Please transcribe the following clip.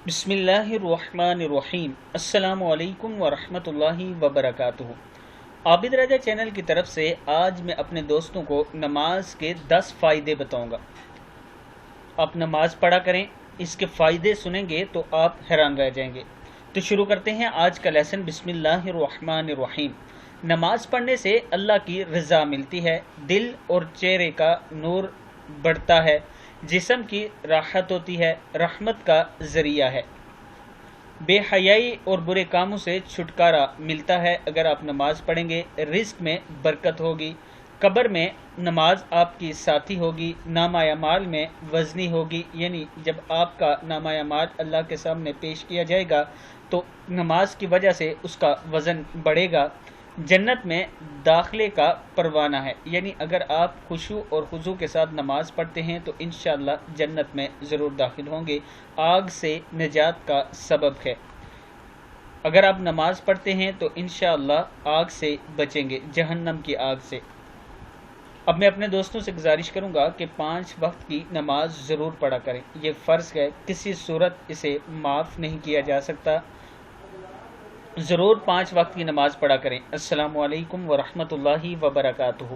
बिस्मिल्लाहिर्रहमानिर्रहीम। अस्सलामु अलैकुम वरहमतुल्लाहि वबरकातुहू। आबिद राजा चैनल की तरफ से आज मैं अपने दोस्तों को नमाज के 10 फ़ायदे बताऊंगा। आप नमाज पढ़ा करें, इसके फ़ायदे सुनेंगे तो आप हैरान रह जाएंगे। तो शुरू करते हैं आज का लेसन। बिस्मिल्लाहिर्रहमानिर्रहीम। नमाज पढ़ने से अल्लाह की रज़ा मिलती है, दिल और चेहरे का नूर बढ़ता है, जिस्म की राहत होती है, रहमत का ज़रिया है, बेहयाई और बुरे कामों से छुटकारा मिलता है। अगर आप नमाज पढ़ेंगे रिज़्क में बरकत होगी, कब्र में नमाज आपकी साथी होगी, नामा अमाल में वज़नी होगी, यानी जब आपका नामा अमाल अल्लाह के सामने पेश किया जाएगा तो नमाज की वजह से उसका वज़न बढ़ेगा। जन्नत में दाखिले का परवाना है, यानी अगर आप खुशू और खुजू के साथ नमाज पढ़ते हैं तो इंशाअल्लाह जन्नत में ज़रूर दाखिल होंगे। आग से निजात का सबब है। अगर आप नमाज पढ़ते हैं तो इंशाअल्लाह आग से बचेंगे, जहन्नम की आग से। अब मैं अपने दोस्तों से गुजारिश करूंगा कि 5 वक्त की नमाज ज़रूर पढ़ा करें। ये फ़र्ज़ है, किसी सूरत इसे माफ़ नहीं किया जा सकता। ज़रूर 5 वक्त की नमाज पढ़ा करें। अस्सलामु अलैकुम वरहमतुल्लाहि वबरकातुहू।